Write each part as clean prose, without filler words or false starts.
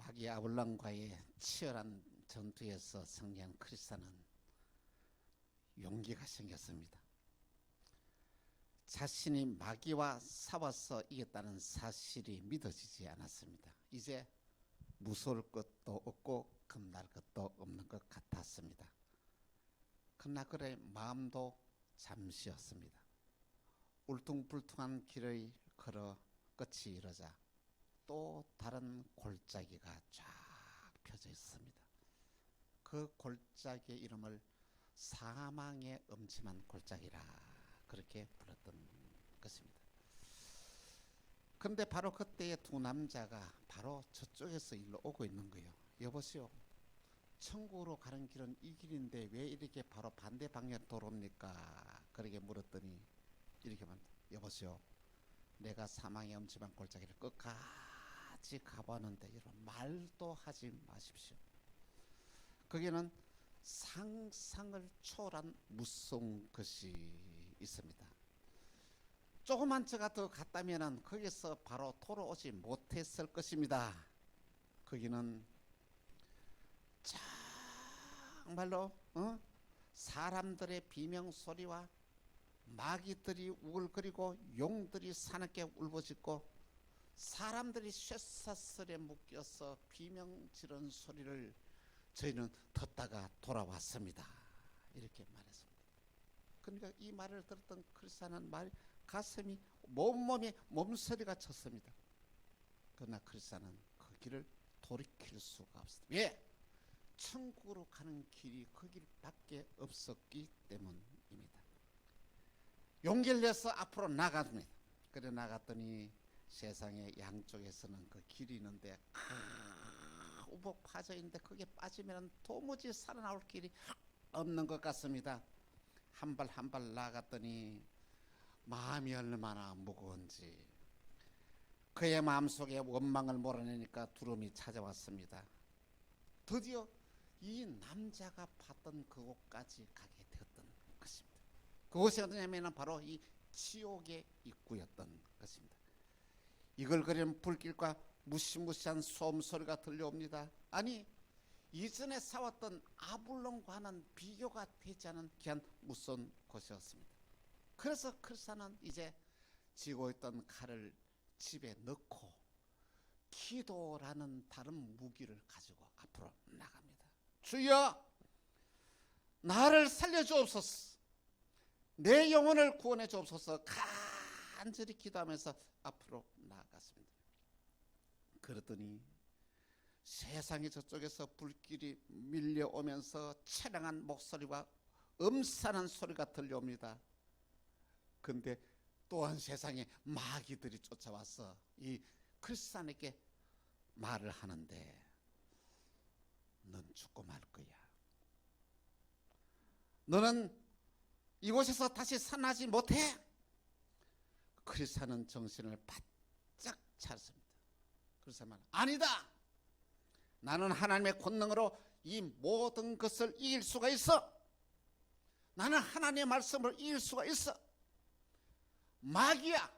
마귀 아블론과의 치열한 전투에서 승리한 크리스찬은 용기가 생겼습니다. 자신이 마귀와 싸워서 이겼다는 사실이 믿어지지 않았습니다. 이제 무서울 것도 없고 겁날 것도 없는 것 같았습니다. 그러나 그의 마음도 잠시였습니다. 울퉁불퉁한 길을 걸어 끝이 이르자 또 다른 골짜기가 쫙 펴져 있습니다. 그 골짜기의 이름을 사망의 음침한 골짜기라 그렇게 불렀던 것입니다. 그런데 바로 그때의 두 남자가 바로 저쪽에서 일로 오고 있는 거예요. 여보세요, 천국으로 가는 길은 이 길인데 왜 이렇게 바로 반대 방향 도로입니까? 그렇게 물었더니 이렇게 말합니다. 여보세요, 내가 사망의 음침한 골짜기를 끝까지 가봤는데 이런 말도 하지 마십시오. 거기는 상상을 초월한 무서운 것이 있습니다. 조그만 차가 더 갔다면 거기서 바로 돌아오지 못했을 것입니다. 거기는 정말로 사람들의 비명소리와 마귀들이 우글거리고 용들이 사납게 울부짖고 사람들이 쇠사슬에 묶여서 비명 지르는 소리를 저희는 듣다가 돌아왔습니다. 이렇게 말했습니다. 그러니까 이 말을 들었던 크리스찬은 가슴이 몸에 몸소리가 쳤습니다. 그러나 크리스찬은 그 길을 돌이킬 수가 없습니다. 왜? 천국으로 가는 길이 그 길밖에 없었기 때문입니다. 용기를 내서 앞으로 나갑니다. 그래 나갔더니 세상의 양쪽에서는 그 길이 있는데 우복 파져 있는데 거기에 빠지면 도무지 살아나올 길이 없는 것 같습니다. 한 발 한 발 나갔더니 마음이 얼마나 무거운지 그의 마음속에 원망을 몰아내니까 두려움이 찾아왔습니다. 드디어 이 남자가 봤던 그곳까지 가게 되었던 것입니다. 그곳이 어디냐면 바로 이 지옥의 입구였던 것입니다. 이글거리는 불길과 무시무시한 소음소리가 들려옵니다. 아니, 이전에 싸웠던 아블론과는 비교가 되지 않은 귀한 무서운 곳이었습니다. 그래서 크리스찬은 이제 쥐고 있던 칼을 집에 넣고 기도라는 다른 무기를 가지고 앞으로 나갑니다. 주여, 나를 살려주옵소서, 내 영혼을 구원해 주옵소서 간절히 기도하면서 앞으로 나아갔습니다. 그러더니 세상의 저쪽에서 불길이 밀려오면서 처량한 목소리와 음산한 소리가 들려옵니다. 근데 또한 세상에 마귀들이 쫓아와서 이 크리스찬에게 말을 하는데 넌 죽고 말 거야. 너는 이곳에서 다시 살아나지 못해. 크리스찬은 정신을 바짝 차렸습니다. 그래서 말 아니다. 나는 하나님의 권능으로 이 모든 것을 이길 수가 있어. 나는 하나님의 말씀을 이길 수가 있어. 마귀야,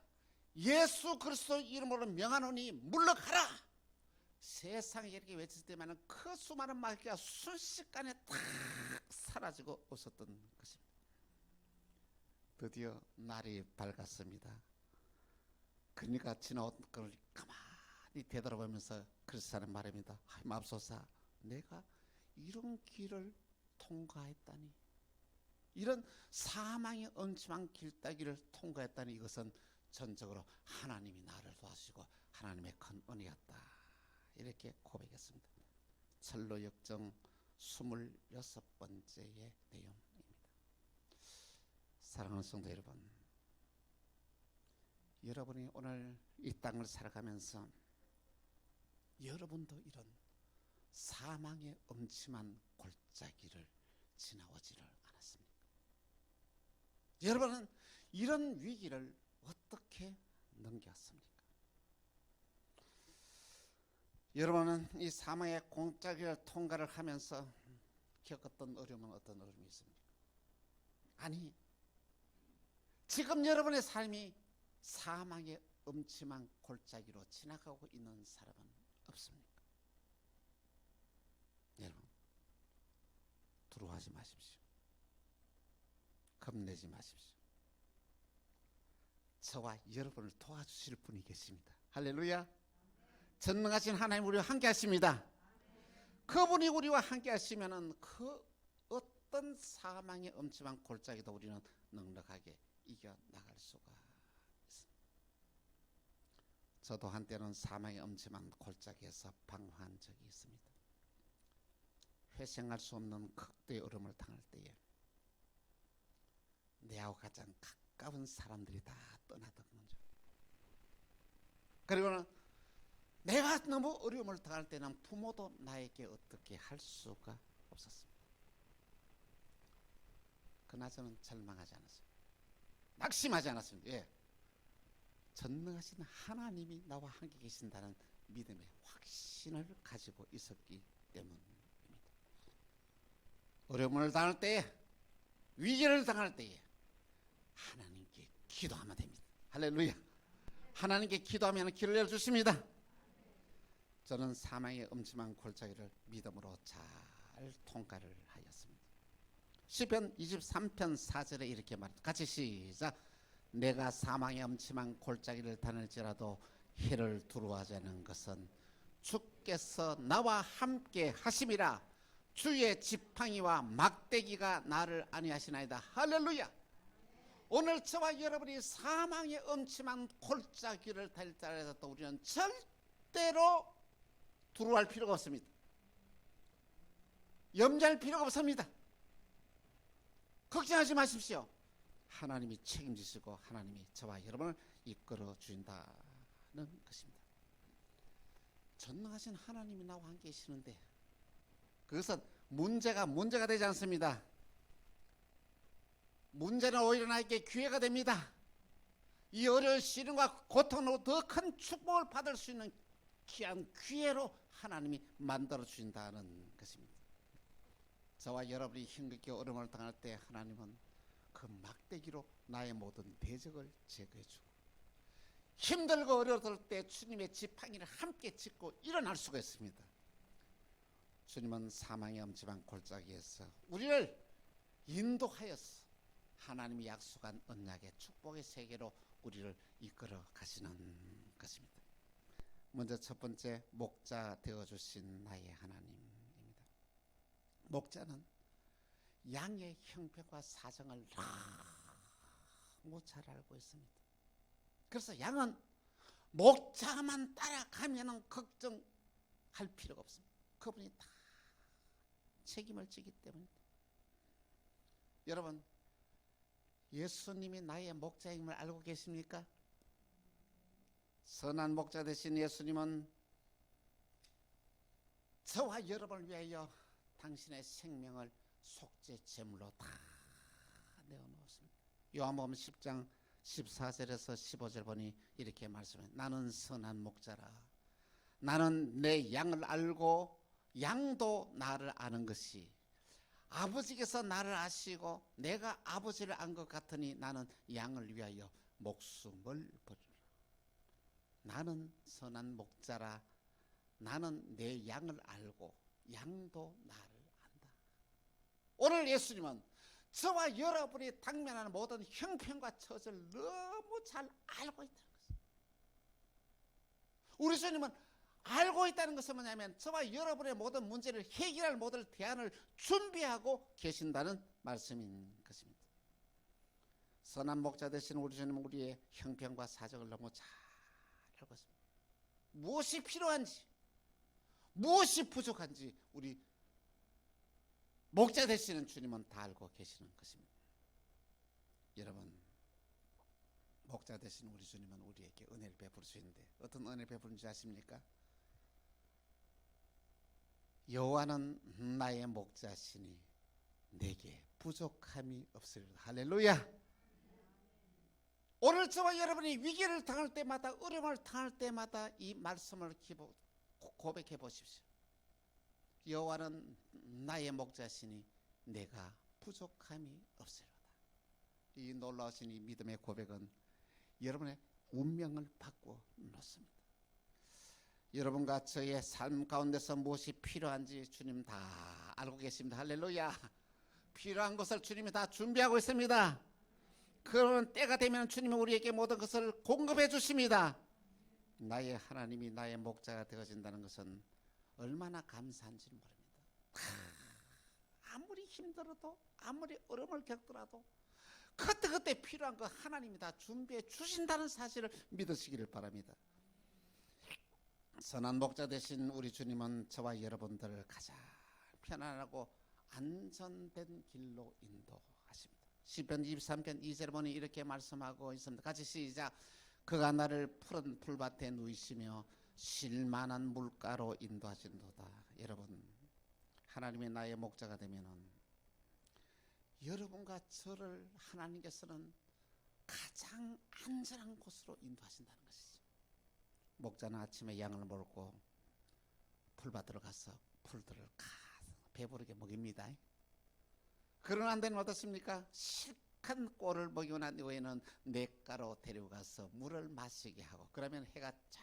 예수 그리스도 이름으로 명하노니 물러가라. 세상에 이렇게 외칠 때만은 그 수많은 마귀가 순식간에 탁 사라지고 없었던 것입니다. 드디어 날이 밝았습니다. 그러니까 지나온 걸 가만히 되돌아보면서 크리스찬은 말합니다. 맙소사, 내가 이런 길을 통과했다니, 이런 사망의 음침한 길따기를 통과했다니 이것은 전적으로 하나님이 나를 도와주시고 하나님의 큰 은혜였다. 이렇게 고백했습니다. 철로 역정 26번째의 내용입니다. 사랑하는 성도 여러분, 여러분이 오늘 이 땅을 살아가면서 여러분도 이런 사망의 음침한 골짜기를 지나오지를 않았습니까? 여러분은 이런 위기를 어떻게 넘겼습니까? 여러분은 이 사망의 골짜기를 통과를 하면서 겪었던 어려움은 어떤 어려움이 있습니까? 아니, 지금 여러분의 삶이 사망의 음침한 골짜기로 지나가고 있는 사람은 없습니까? 두려워하지 마십시오. 겁내지 마십시오. 저와 여러분을 도와주실 분이 계십니다. 할렐루야. 전능하신 하나님 우리와 함께 하십니다. 그분이 우리와 함께 하시면은 그 어떤 사망의 엄침한 골짜기도 우리는 넉넉하게 이겨나갈 수가 있습니다. 저도 한때는 사망의 엄침한 골짜기에서 방황한 적이 있습니다. 회생할 수 없는 극도의 어려움을 당할 때에 내하고 가장 가까운 사람들이 다 떠나더군요. 그리고는 내가 너무 어려움을 당할 때는 부모도 나에게 어떻게 할 수가 없었습니다. 그러나 저는 절망하지 않았어요. 낙심하지 않았습니다. 예. 전능하신 하나님이 나와 함께 계신다는 믿음의 확신을 가지고 있었기 때문입니다. 어려움을 당할 때에, 위기를 당할 때에 하나님께 기도하면 됩니다. 할렐루야. 하나님께 기도하면 길을 열어주십니다. 저는 사망의 엄침한 골짜기를 믿음으로 잘 통과를 하였습니다. 시편 23편 4절에 이렇게 말합니다. 같이 시작. 내가 사망의 엄침한 골짜기를 다닐지라도 해를 두려워하지 않는 것은 주께서 나와 함께 하심이라. 주의 지팡이와 막대기가 나를 안위하시나이다. 할렐루야. 오늘 저와 여러분이 사망의 엄침한 골짜기를 달릴 때라도 우리는 절대로 두려워할 필요가 없습니다. 염려할 필요가 없습니다. 걱정하지 마십시오. 하나님이 책임지시고 하나님이 저와 여러분을 이끌어 주신다는 것입니다. 전능하신 하나님이 나와 함께 계시는데 그것은 문제가 되지 않습니다. 문제는 오히려 나에게 기회가 됩니다. 이 어려운 시련과 고통으로 더 큰 축복을 받을 수 있는 귀한 기회로 하나님이 만들어 주신다는 것입니다. 저와 여러분이 힘겹게 어려움을 당할 때 하나님은 그 막대기로 나의 모든 대적을 제거해 주고 힘들고 어려울 때 주님의 지팡이를 함께 짚고 일어날 수가 있습니다. 주님은 사망의 엄침한 골짜기에서 우리를 인도하여서 하나님이 약속한 언약의 축복의 세계로 우리를 이끌어 가시는 것입니다. 먼저 첫 번째, 목자 되어주신 나의 하나님입니다. 목자는 양의 형편과 사정을 너무 잘 알고 있습니다. 그래서 양은 목자만 따라가면 걱정할 필요가 없습니다. 그분이 다 책임을 지기 때문입니다. 여러분, 예수님이 나의 목자임을 알고 계십니까? 선한 목자 되신 예수님은 저와 여러분을 위하여 당신의 생명을 속죄 제물로 다 내어놓았습니다. 요한복음 10장 14절에서 15절 보니 이렇게 말씀해요. 나는 선한 목자라. 나는 내 양을 알고 양도 나를 아는 것이 아버지께서 나를 아시고 내가 아버지를 안 것 같으니 나는 양을 위하여 목숨을 버리라. 나는 선한 목자라. 나는 내 양을 알고 양도 나를 안다. 오늘 예수님은 저와 여러분이 당면하는 모든 형편과 처지를 너무 잘 알고 있다는 것입니다. 우리 주님은 알고 있다는 것은 뭐냐면 저와 여러분의 모든 문제를 해결할 모든 대안을 준비하고 계신다는 말씀인 것입니다. 선한 목자 되신 우리 주님은 우리의 형편과 사정을 너무 잘 알고 있습니다. 무엇이 필요한지, 무엇이 부족한지 우리 목자 되시는 주님은 다 알고 계시는 것입니다. 여러분, 목자 되신 우리 주님은 우리에게 은혜를 베풀으시는데 어떤 은혜를 베푸는지 아십니까? 여호와는 나의 목자시니 내게 부족함이 없으리로다. 할렐루야. 오늘 저와 여러분이 위기를 당할 때마다 어려움을 당할 때마다 이 말씀을 고백해 보십시오. 여호와는 나의 목자시니 내가 부족함이 없으리로다. 이 놀라우신 이 믿음의 고백은 여러분의 운명을 바꾸어 놓습니다. 여러분과 저의 삶 가운데서 무엇이 필요한지 주님 다 알고 계십니다. 할렐루야. 필요한 것을 주님이 다 준비하고 있습니다. 그런 때가 되면 주님은 우리에게 모든 것을 공급해 주십니다. 나의 하나님이 나의 목자가 되어진다는 것은 얼마나 감사한지 모릅니다. 아무리 힘들어도 아무리 어려움을 겪더라도 그때 필요한 거 하나님이 다 준비해 주신다는 사실을 믿으시기를 바랍니다. 선한 목자 되신 우리 주님은 저와 여러분들을 가장 편안하고 안전된 길로 인도하십니다. 시편 23편 2절에 보니 이렇게 말씀하고 있습니다. 같이 시작. 그가 나를 푸른 풀밭에 누이시며 쉴만한 물가로 인도하신도다. 여러분, 하나님의 나의 목자가 되면은 여러분과 저를 하나님께서는 가장 안전한 곳으로 인도하신다는 것이죠. 목자는 아침에 양을 몰고 풀밭으로 가서 풀들을 배부르게 먹입니다. 그러나 데는 어떻습니까? 실컷 꼴을 먹이고 난 이후에는 냇가로 데려가서 물을 마시게 하고, 그러면 해가 쫙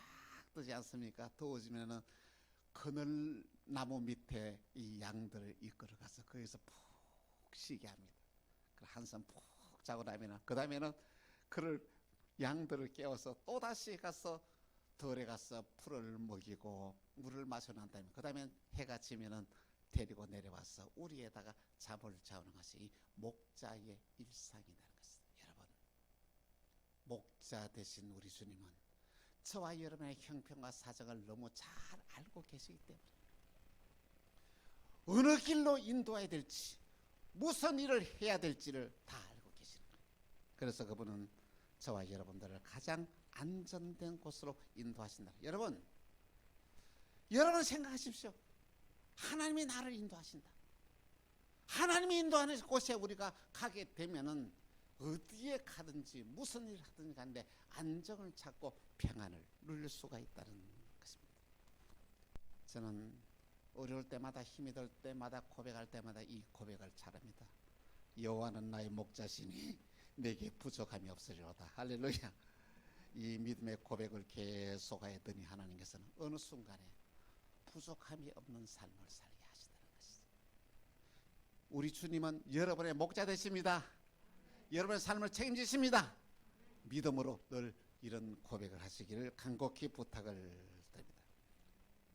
뜨지 않습니까? 더워지면은 그늘 나무 밑에 이 양들을 이끌어가서 거기서 푹 쉬게 합니다. 한숨 푹 자고 나면은 그 다음에는 그를 양들을 깨워서 또 다시 가서 들에 가서 풀을 먹이고 물을 마셔 난 다음에 그 다음에 해가 지면은 데리고 내려와서 우리에다가 잠을 자는 것이 이 목자의 일상이라는 것입니다. 여러분, 목자 되신 우리 주님은 저와 여러분의 형편과 사정을 너무 잘 알고 계시기 때문에 어느 길로 인도해야 될지, 무슨 일을 해야 될지를 다 알고 계시는 거예요. 그래서 그분은 저와 여러분들을 가장 안전된 곳으로 인도하신다. 여러분 생각하십시오. 하나님이 나를 인도하신다. 하나님이 인도하는 곳에 우리가 가게 되면은 어디에 가든지 무슨 일을 하든지 간데 안정을 찾고 평안을 누릴 수가 있다는 것입니다. 저는 어려울 때마다 힘이 들 때마다 고백할 때마다 이 고백을 잘합니다. 여호와는 나의 목자시니 내게 부족함이 없으리로다. 할렐루야. 이 믿음의 고백을 계속 하였더니 하나님께서는 어느 순간에 부족함이 없는 삶을 살게 하시다는 것이죠. 우리 주님은 여러분의 목자 되십니다. 여러분의 삶을 책임지십니다. 믿음으로 늘 이런 고백을 하시기를 간곡히 부탁을 드립니다.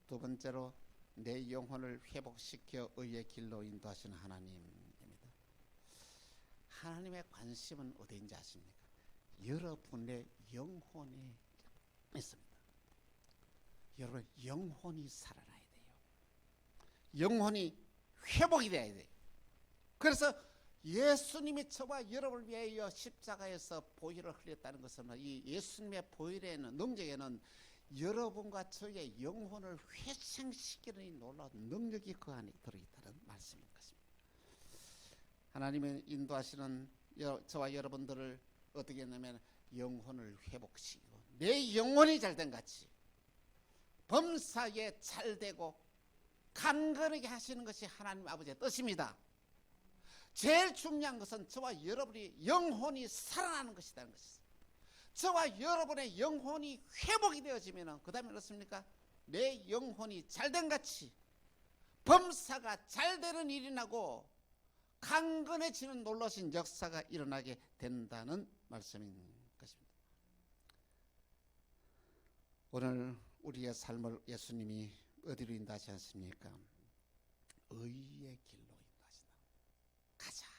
두 번째로 내 영혼을 회복시켜 의의 길로 인도하시는 하나님입니다. 하나님의 관심은 어디인지 아십니까? 여러분의 영혼에 있습니다. 여러분 영혼이 살아나야 돼요. 영혼이 회복이 돼야 돼요. 그래서 예수님이 저와 여러분을 위하여 십자가에서 보혈을 흘렸다는 것은 이 예수님의 보혈에는 능력에는 여러분과 저의 영혼을 회생시키는 놀라운 능력이 그 안에 들어있다는 말씀인 것입니다. 하나님은 인도하시는 저와 여러분들을 어떻게 했냐면 영혼을 회복시키고 내 영혼이 잘된 같이 범사에 잘되고 강건하게 하시는 것이 하나님 아버지의 뜻입니다. 제일 중요한 것은 저와 여러분이 영혼이 살아나는 것이라는 것이죠. 저와 여러분의 영혼이 회복이 되어지면 그 다음에 어떻습니까? 내 영혼이 잘된 같이 범사가 잘되는 일이 나고 강건해지는 놀라신 역사가 일어나게 된다는 말씀인 것입니다. 오늘 우리의 삶을 예수님이 어디로 인도하지 않습니까? 의의 길로 인도하신다. 가장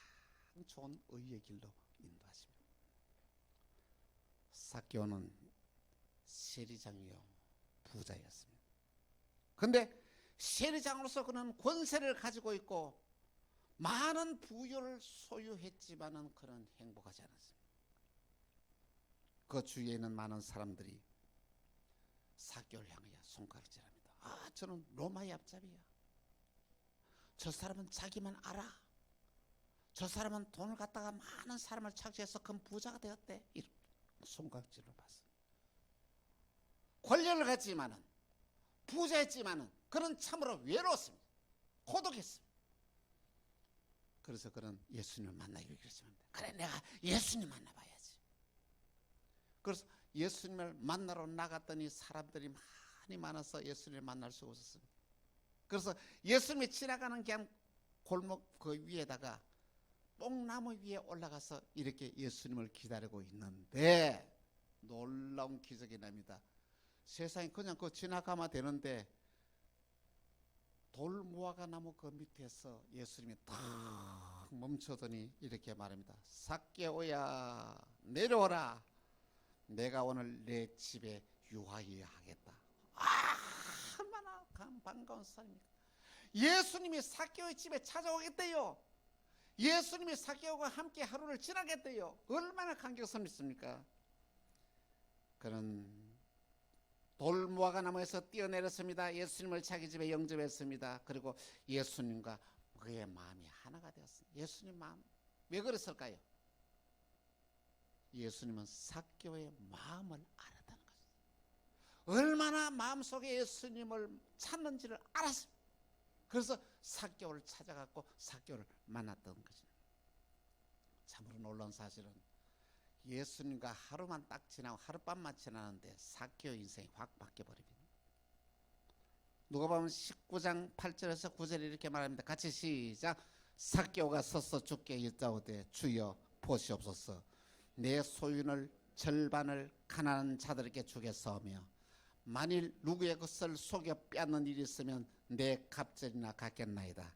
좋은 의의 길로 인도하십니다. 삭개오는 세리장이요 부자였습니다. 그런데 세리장으로서 그는 권세를 가지고 있고 많은 부여를 소유했지만은 그는 행복하지 않았습니다. 그 주위에 있는 많은 사람들이 삭개오를 향하여 손가락질합니다. 아, 저는 로마의 앞잡이야. 저 사람은 자기만 알아. 저 사람은 돈을 갖다가 많은 사람을 착취해서 큰 부자가 되었대. 이런 손가락질을 받습니다. 권력을 갖지만은 부자였지만은 그는 참으로 외로웠습니다. 고독했습니다. 그래서 그는 예수님을 만나기로 결심합니다. 그래, 내가 예수님 만나봐야지. 그래서 예수님을 만나러 나갔더니 사람들이 많이 많아서 예수님을 만날 수가 없었습니다. 그래서 예수님이 지나가는 그냥 골목 그 위에다가 뽕나무 위에 올라가서 이렇게 예수님을 기다리고 있는데 놀라운 기적이 납니다. 세상에 그냥 그 지나가면 되는데 돌무화과 나무 그 밑에서 예수님이 탁 멈추더니 이렇게 말합니다. 삭개오야 내려오라. 내가 오늘 내 집에 유하여 하겠다. 얼마나 반가운 사람입니까? 예수님이 삭개오의 집에 찾아오겠대요. 예수님이 삭개오와 함께 하루를 지나겠대요. 얼마나 감격스럽습니까? 그는 돌무화과 나무에서 뛰어내렸습니다. 예수님을 자기 집에 영접했습니다. 그리고 예수님과 그의 마음이 하나가 되었습니다. 예수님 마음 왜 그랬을까요? 예수님은 삭개오의 마음을 알았다는 것입니다. 얼마나 마음속에 예수님을 찾는지를 알았습니다. 그래서 삭개오를 찾아갔고 삭개오를 만났던 것입니다. 참으로 놀라운 사실은 예수님과 하루만 딱 지나고 하룻밤만 지나는데 삭개오 인생이 확 바뀌어버립니다. 누가복음 19장 8절에서 9절에 이렇게 말합니다. 같이 시작. 삭개오가 서서 주께 여짜오되 주여 보시옵소서. 내 소유를 절반을 가난한 자들에게 주겠사오며 만일 누구의 것을 속여 빼앗는 일이 있으면 내 갑절이나 갖겠나이다.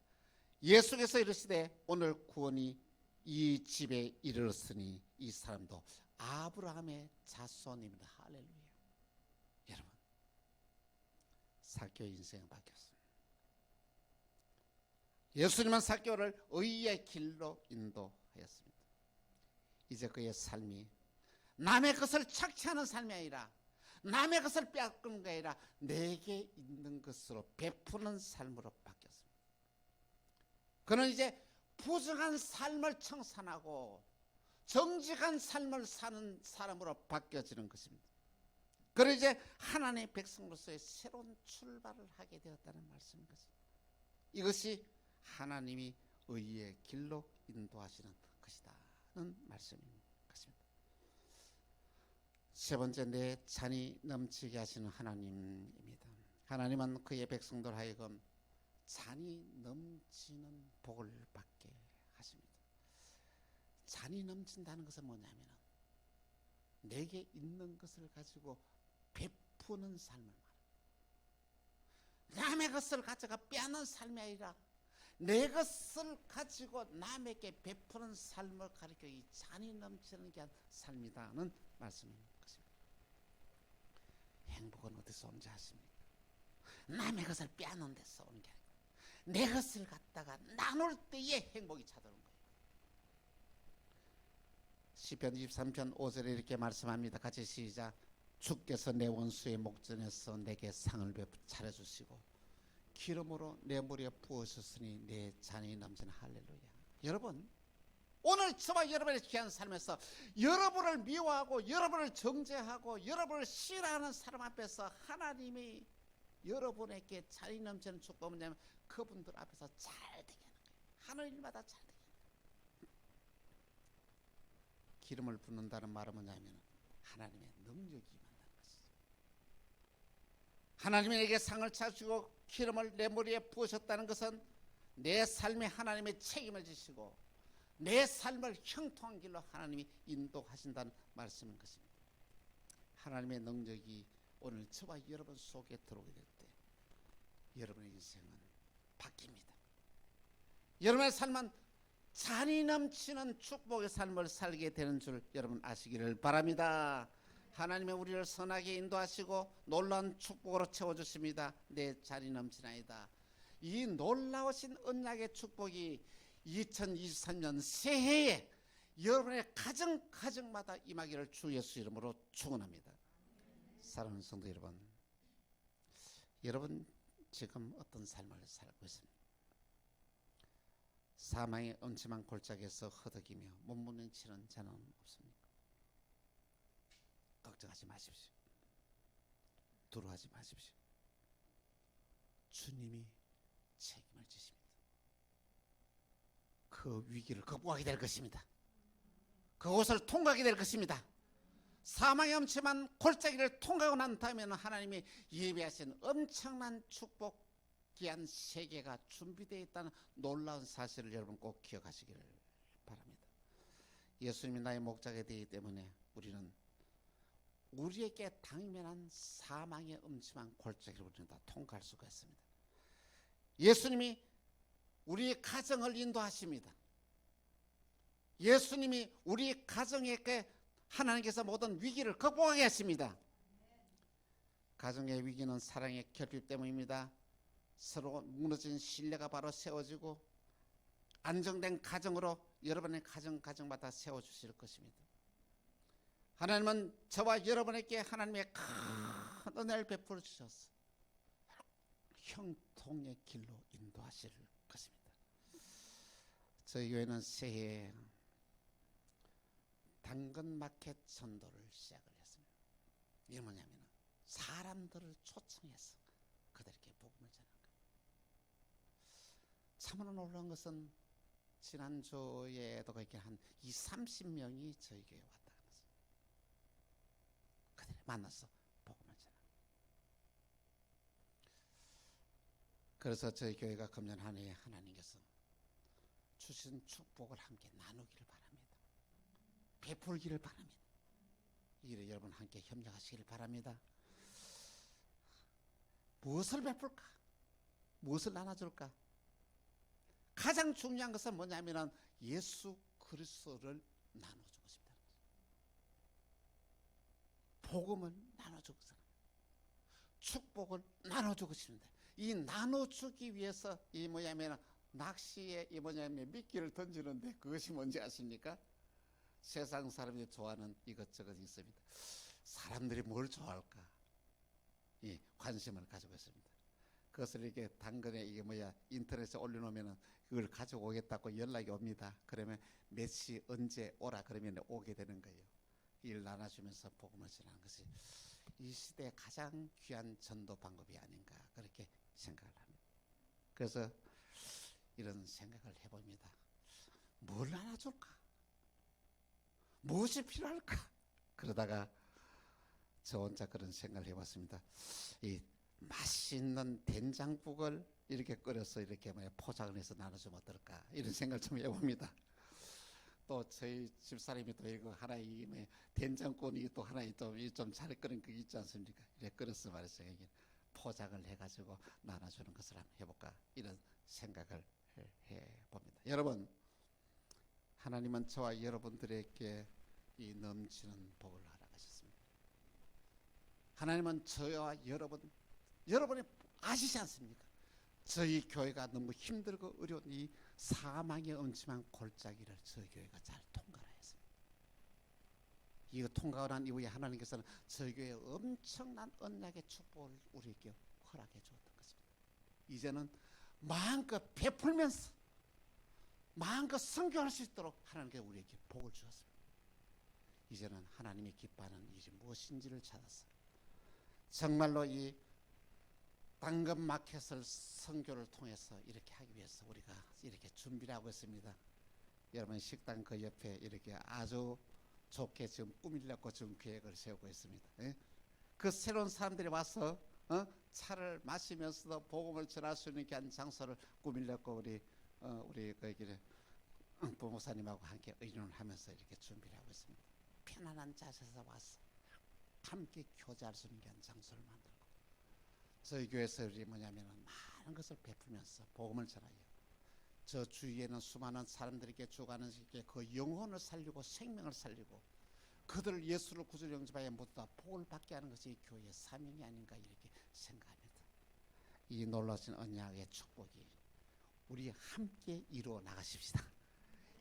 예수께서 이르시되 오늘 구원이 이 집에 이르렀으니 이 사람도 아브라함의 자손입니다. 할렐루야. 여러분, 삭개오 인생은 바뀌었습니다. 예수님은 삭개오를 의의 길로 인도하였습니다. 이제 그의 삶이 남의 것을 착취하는 삶이 아니라 남의 것을 빼앗는 게 아니라 내게 있는 것으로 베푸는 삶으로 바뀌었습니다. 그는 이제 부정한 삶을 청산하고 정직한 삶을 사는 사람으로 바뀌어지는 것입니다. 그리고 이제 하나님의 백성으로서의 새로운 출발을 하게 되었다는 말씀인 것입니다. 이것이 하나님이 의의 길로 인도하시는 것이다는 말씀인 것입니다. 세 번째, 내 잔이 넘치게 하시는 하나님입니다. 하나님은 그의 백성들 하여금 잔이 넘치는 복을 받게 하십니다. 잔이 넘친다는 것은 뭐냐면 내게 있는 것을 가지고 베푸는 삶을 말합니다. 남의 것을 가져가 빼앗는 삶이 아니라 내 것을 가지고 남에게 베푸는 삶을 가리켜 이 잔이 넘치는 게 삶이다는 말씀인 것입니다. 행복은 어디서 온지 아십니까? 남의 것을 빼앗는 데서 오는 게 아니고 내 것을 갖다가 나눌 때에 행복이 찾아오는 거예요. 시편 23편 5절에 이렇게 말씀합니다. 같이 시작. 주께서 내 원수의 목전에서 내게 상을 차려주시고 기름으로 내 머리에 부으셨으니 내 잔이 넘치는 할렐루야. 여러분, 오늘 저와 여러분의 귀한 삶에서 여러분을 미워하고 여러분을 정죄하고 여러분을 싫어하는 사람 앞에서 하나님이 여러분에게 잔이 넘치는 축복은 뭐냐면 그분들 앞에서 잘 되게 하는 거예요. 하는 일마다 잘 되게 하는 거예요. 기름을 붓는다는 말은 뭐냐면 하나님의 능력이 임한다는 것이죠. 하나님이 내게 상을 차주고 기름을 내 머리에 부으셨다는 것은 내 삶에 하나님의 책임을 지시고 내 삶을 형통한 길로 하나님이 인도하신다는 말씀인 것입니다. 하나님의 능력이 오늘 저와 여러분 속에 들어오게 될 때 여러분의 인생은 바뀝니다. 여러분의 삶은 잔이 넘치는 축복의 삶을 살게 되는 줄 여러분 아시기를 바랍니다. 하나님의 우리를 선하게 인도하시고 놀라운 축복으로 채워주십니다. 내 잔이 넘치나이다. 이 놀라우신 언약의 축복이 2023년 새해에 여러분의 가정마다 임하기를 주 예수 이름으로 축원합니다. 사랑하는 성도 여러분, 여러분 지금 어떤 삶을 살고 있습니까? 사망의 음침한 골짜기에서 허덕이며 몸부림치는 자는 없습니까? 걱정하지 마십시오. 두려워하지 마십시오. 주님이 책임을 지십니다. 그 위기를 극복하게 될 것입니다. 그곳을 통과하게 될 것입니다. 사망의 엄침한 골짜기를 통과하고 난 다음에는 하나님이 예비하신 엄청난 축복 귀한 세계가 준비되어 있다는 놀라운 사실을 여러분 꼭 기억하시기를 바랍니다. 예수님이 나의 목자가 되기 때문에 우리는 우리에게 당면한 사망의 음침한 골짜기를 우리는 다 통과할 수가 있습니다. 예수님이 우리 가정을 인도하십니다. 예수님이 우리 가정에게 하나님께서 모든 위기를 극복하게 하십니다. 가정의 위기는 사랑의 결핍 때문입니다. 서로 무너진 신뢰가 바로 세워지고 안정된 가정으로 여러분의 가정마다 세워주실 것입니다. 하나님은 저와 여러분에게 하나님의 큰 은혜를 베풀어 주셔서 형통의 길로 인도하실 것입니다. 저희 교회는 새해에 당근마켓 전도를 시작을 했습니다. 이게 뭐냐면 사람들을 초청해서 그들에게 복음을 전하는 거예요. 참으로 놀라운 것은 지난주에도 그렇게 한 20-30명이 저희 교회에 왔다 갔어요. 그들을 만나서 복음을 전하는 거예요. 그래서 저희 교회가 금년 한 해에 하나님께서 주신 축복을 함께 나누기를 바랍니다. 베풀기를 바랍니다. 이를 여러분 함께 협력하시기를 바랍니다. 무엇을 베풀까? 무엇을 나눠줄까? 가장 중요한 것은 뭐냐면 예수 그리스도를 나눠주고 싶다는 거죠. 복음을 나눠주고 싶다. 축복을 나눠주고 싶은데 이 나눠주기 위해서 이 뭐냐면 낚시에 이 뭐냐면 미끼를 던지는데 그것이 뭔지 아십니까? 세상 사람들이 좋아하는 이것저것 있습니다. 사람들이 뭘 좋아할까? 예, 관심을 가지고 있습니다. 그것을 이렇게 당근에 이게 뭐야 인터넷에 올려놓으면 그걸 가지고 오겠다고 연락이 옵니다. 그러면 몇 시 언제 오라 그러면 오게 되는 거예요. 일 나눠주면서 복음을 전하는 것이 이 시대의 가장 귀한 전도 방법이 아닌가 그렇게 생각을 합니다. 그래서 이런 생각을 해봅니다. 뭘 나눠줄까? 무엇이 필요할까? 그러다가 저 혼자 그런 생각을 해봤습니다. 이 맛있는 된장국을 이렇게 끓여서 이렇게 포장을 해서 나눠주면 어떨까? 이런 생각을 좀 해봅니다. 또 저희 집사람이 또 이거 하나 이 된장국이 또 하나 좀 잘 끓인 거 있지 않습니까? 이렇게 끓여서 말해서 포장을 해가지고 나눠주는 것을 한번 해볼까? 이런 생각을 해봅니다. 여러분, 하나님은 저와 여러분들에게 이 넘치는 복을 허락하셨습니다. 하나님은 저와 여러분이 아시지 않습니까? 저희 교회가 너무 힘들고 어려운 이 사망의 음침한 골짜기를 저희 교회가 잘 통과했습니다. 이거 통과를 한 이후에 하나님께서는 저희 교회에 엄청난 언약의 축복을 우리에게 허락해 주었던 것입니다. 이제는 마음껏 베풀면서 마음껏 선교할 수 있도록 하나님께서 우리에게 복을 주었습니다. 이제는 하나님이 기뻐하는 일이 무엇인지를 찾아서 정말로 이 당근마켓을 선교를 통해서 이렇게 하기 위해서 우리가 이렇게 준비를 하고 있습니다. 여러분 식당 그 옆에 이렇게 아주 좋게 지금 꾸미려고 지금 계획을 세우고 있습니다. 예? 그 새로운 사람들이 와서 차를 마시면서도 복음을 전할 수 있는 한 장소를 꾸미려고 우리 거기를 부목사님하고 함께 의논을 하면서 이렇게 준비를 하고 있습니다. 편안한 자세에서 와서 함께 교제할 수 있는 한 장소를 만들고 저희 교회에서 우리 뭐냐면 많은 것을 베풀면서 복음을 전하여 저 주위에는 수많은 사람들에게 주가는 그 영혼을 살리고 생명을 살리고 그들을 예수를 구주로 영접하여 모두 다 복을 받게 하는 것이 교회의 사명이 아닌가 이렇게 생각합니다. 이 놀라신 언약의 축복이 우리 함께 이루어 나가십시다.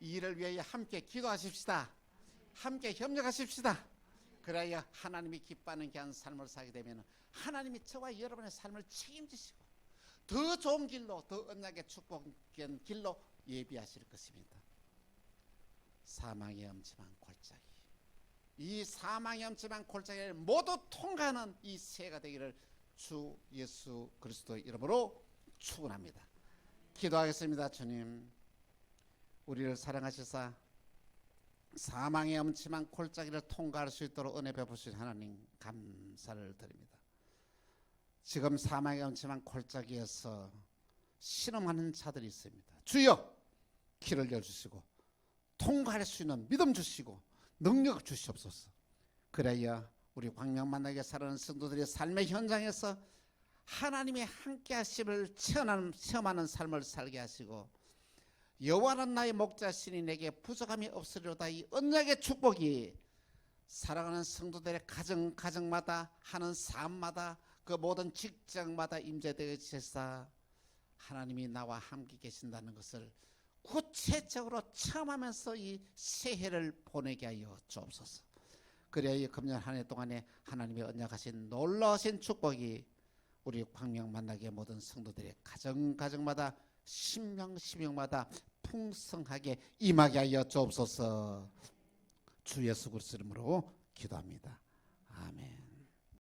이 일을 위하여 함께 기도하십시다. 함께 협력하십시다. 그래야 하나님이 기뻐하는 귀한 삶을 살게 되면 하나님이 저와 여러분의 삶을 책임지시고 더 좋은 길로 더 언약의 축복된 길로 예비하실 것입니다. 사망의 엄침한 골짜기 이 사망의 엄침한 골짜기를 모두 통과하는 이 새해가 되기를 주 예수 그리스도의 이름으로 축원합니다. 기도하겠습니다. 주님 우리를 사랑하시사 사망의 엄침한 골짜기를 통과할 수 있도록 은혜 베푸신 하나님 감사를 드립니다. 지금 사망의 엄침한 골짜기에서 신음하는 자들이 있습니다. 주여 길을 열주시고 통과할 수 있는 믿음 주시고 능력 주시옵소서. 그래야 우리 광명 만나게 살아가는 성도들의 삶의 현장에서 하나님의 함께 하심을 체험하는 삶을 살게 하시고, 여호와는 나의 목자시니 내게 부족함이 없으리로다, 이 언약의 축복이 살아가는 성도들의 가정마다 하는 삶마다 그 모든 직장마다 임재되어 주셔서 하나님이 나와 함께 계신다는 것을 구체적으로 체험하면서 이 새해를 보내게 하여 주옵소서. 그래야 이 금년 한 해 동안에 하나님의 언약하신 놀라우신 축복이 우리 광명 만나게 모든 성도들의 가정마다 심령마다 풍성하게 임하게 하여 주옵소서. 주 예수 그리스도 이름으로 기도합니다. 아멘.